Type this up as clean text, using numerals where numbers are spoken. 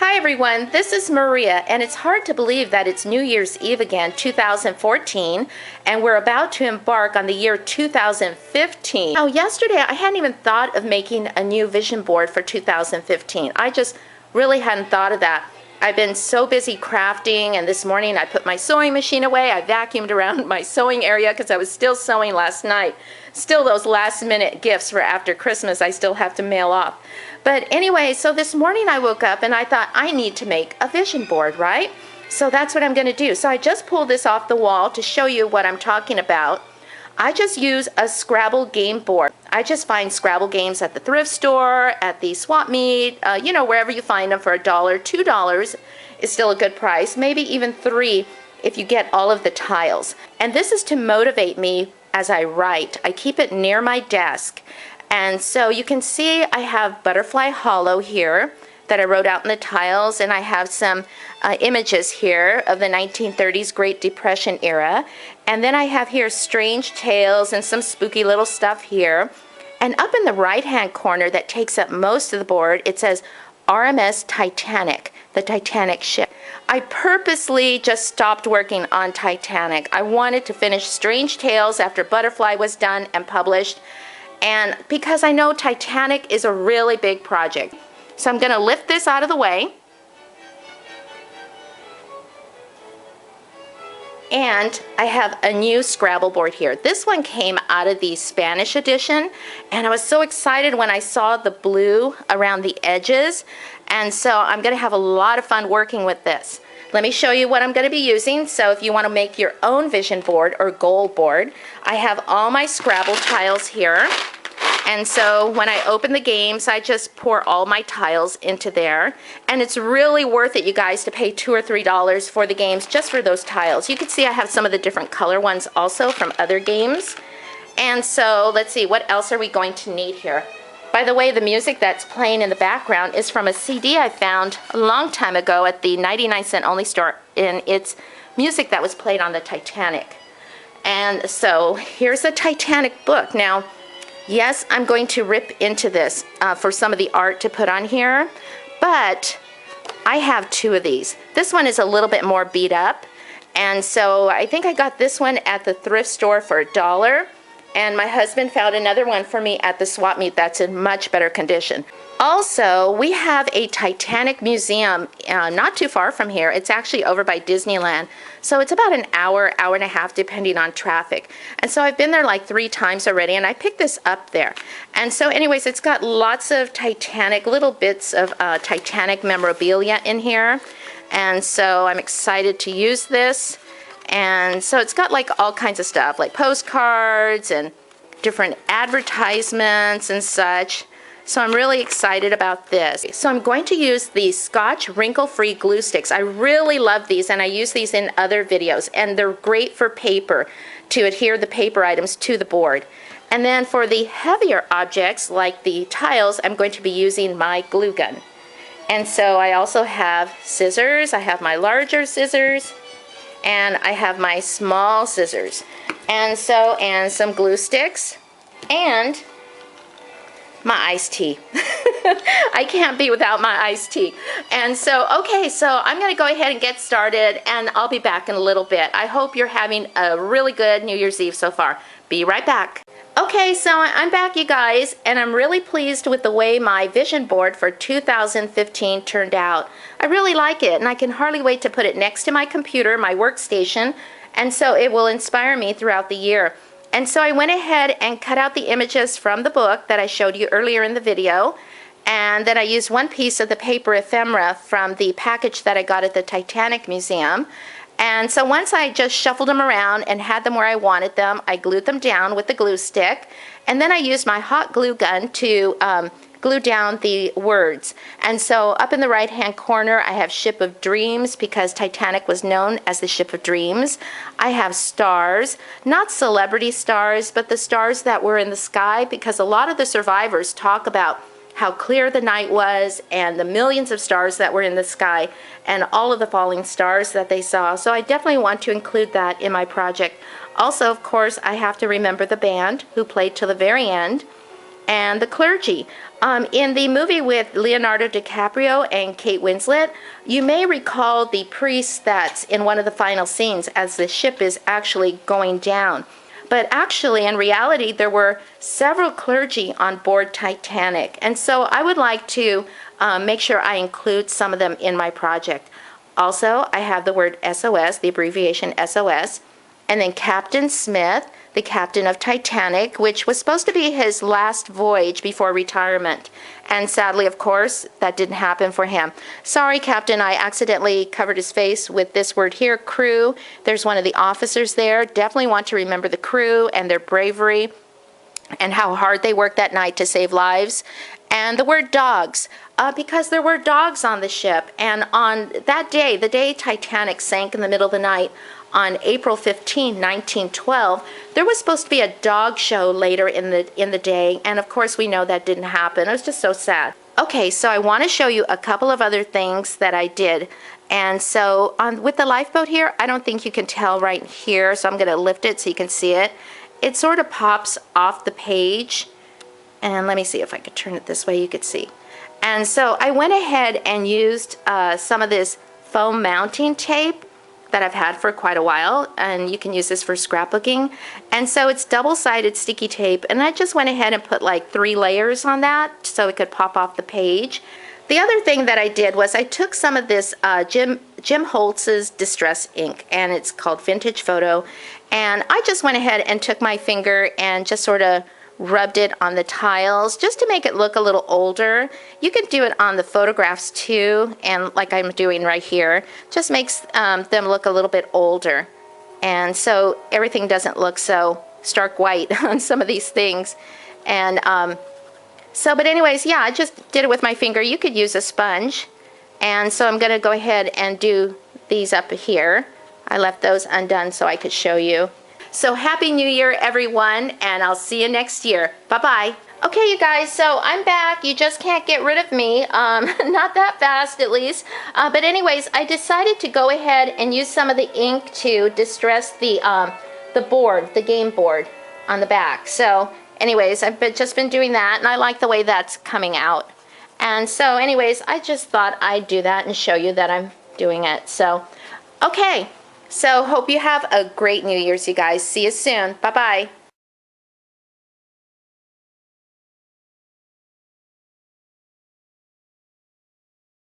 Hi everyone, this is Maria, and it's hard to believe that it's New Year's Eve again, 2014, and we're about to embark on the year 2015. Now, yesterday I hadn't even thought of making a new vision board for 2015. I just really hadn't thought of that. I've been so busy crafting, and this morning I put my sewing machine away. I vacuumed around my sewing area because I was still sewing last night. Still, those last minute gifts for after Christmas I still have to mail off. But anyway, so this morning I woke up and I thought I need to make a vision board, right? So that's what I'm going to do. So I just pulled this off the wall to show you what I'm talking about. I just use a Scrabble game board. I just find Scrabble games at the thrift store, at the swap meet, wherever you find them for $1, $2 is still a good price, maybe even $3 if you get all of the tiles. And this is to motivate me as I write. I keep it near my desk. And so you can see I have Butterfly Hollow here that I wrote out in the tiles, and I have some images here of the 1930s Great Depression era. And then I have here Strange Tales and some spooky little stuff here. And up in the right-hand corner that takes up most of the board, it says RMS Titanic, the Titanic ship. I purposely just stopped working on Titanic. I wanted to finish Strange Tales after Butterfly was done and published, and because I know Titanic is a really big project. So I'm going to lift this out of the way. And I have a new Scrabble board here. This one came out of the Spanish edition, and I was so excited when I saw the blue around the edges. And so I'm going to have a lot of fun working with this. Let me show you what I'm going to be using. So if you want to make your own vision board or goal board, I have all my Scrabble tiles here. And so when I open the games, I just pour all my tiles into there. And it's really worth it, you guys, to pay $2 or $3 for the games just for those tiles. You can see I have some of the different color ones also from other games. And so let's see, what else are we going to need here? By the way, the music that's playing in the background is from a CD I found a long time ago at the 99-cent only store, and it's music that was played on the Titanic. And so here's the Titanic book. Now, yes, I'm going to rip into this for some of the art to put on here, but I have two of these. This one is a little bit more beat up, and so I think I got this one at the thrift store for $1. And my husband found another one for me at the swap meet that's in much better condition. Also, we have a Titanic museum not too far from here. It's actually over by Disneyland. So it's about an hour, hour and a half, depending on traffic. And so I've been there like 3 times already, and I picked this up there. And so anyways, it's got lots of Titanic, little bits of Titanic memorabilia in here. And so I'm excited to use this. And so it's got like all kinds of stuff, like postcards and different advertisements and such. So I'm really excited about this. So I'm going to use the Scotch wrinkle-free glue sticks. I really love these, and I use these in other videos, and they're great for paper, to adhere the paper items to the board. And then for the heavier objects, like the tiles, I'm going to be using my glue gun. And so I also have scissors. I have my larger scissors, and I have my small scissors, and some glue sticks, and my iced tea. I can't be without my iced tea. And so, okay, so I'm going to go ahead and get started, and I'll be back in a little bit. I hope you're having a really good New Year's Eve so far. Be right back. Okay, so I'm back, you guys, and I'm really pleased with the way my vision board for 2015 turned out. I really like it, and I can hardly wait to put it next to my computer, my workstation, and so it will inspire me throughout the year. And so I went ahead and cut out the images from the book that I showed you earlier in the video, and then I used one piece of the paper ephemera from the package that I got at the Titanic Museum. And so once I just shuffled them around and had them where I wanted them, I glued them down with the glue stick, and then I used my hot glue gun to glue down the words. And so up in the right hand corner I have Ship of Dreams, because Titanic was known as the Ship of Dreams. I have stars, not celebrity stars, but the stars that were in the sky, because a lot of the survivors talk about how clear the night was and the millions of stars that were in the sky and all of the falling stars that they saw. So I definitely want to include that in my project. Also, of course, I have to remember the band who played till the very end. and the clergy. In the movie with Leonardo DiCaprio and Kate Winslet, you may recall the priest that's in one of the final scenes as the ship is actually going down. But actually, in reality, there were several clergy on board Titanic. And so I would like to make sure I include some of them in my project. Also, I have the word SOS, the abbreviation SOS, and then Captain Smith, the captain of Titanic, which was supposed to be his last voyage before retirement. And sadly, of course, that didn't happen for him. Sorry, Captain, I accidentally covered his face with this word here, crew. There's one of the officers there. Definitely want to remember the crew and their bravery and how hard they worked that night to save lives. And the word dogs, because there were dogs on the ship. And on that day, the day Titanic sank in the middle of the night, on April 15, 1912, there was supposed to be a dog show later in the day, and of course we know that didn't happen. It was just so sad. Okay, so I want to show you a couple of other things that I did. And so with the lifeboat here, I don't think you can tell right here, so I'm going to lift it so you can see it. It sort of pops off the page, and let me see if I could turn it this way you could see. And so I went ahead and used some of this foam mounting tape that I've had for quite a while, and you can use this for scrapbooking. And so it's double-sided sticky tape, and I just went ahead and put like 3 layers on that so it could pop off the page. The other thing that I did was I took some of this Jim Holtz's Distress ink, and it's called Vintage Photo, and I just went ahead and took my finger and just sort of rubbed it on the tiles just to make it look a little older. You can do it on the photographs too, and like I'm doing right here, just makes them look a little bit older. And so everything doesn't look so stark white on some of these things. And but anyways, yeah, I just did it with my finger. You could use a sponge. And so I'm gonna go ahead and do these up here. I left those undone so I could show you. So Happy New Year, everyone, and I'll see you next year. Bye-bye. Okay, you guys, so I'm back. You just can't get rid of me. Not that fast, at least. But anyways, I decided to go ahead and use some of the ink to distress the board, the game board on the back. So anyways, I've just been doing that, and I like the way that's coming out. And so anyways, I just thought I'd do that and show you that I'm doing it. So, okay. So hope you have a great New Year's, you guys. See you soon. Bye-bye.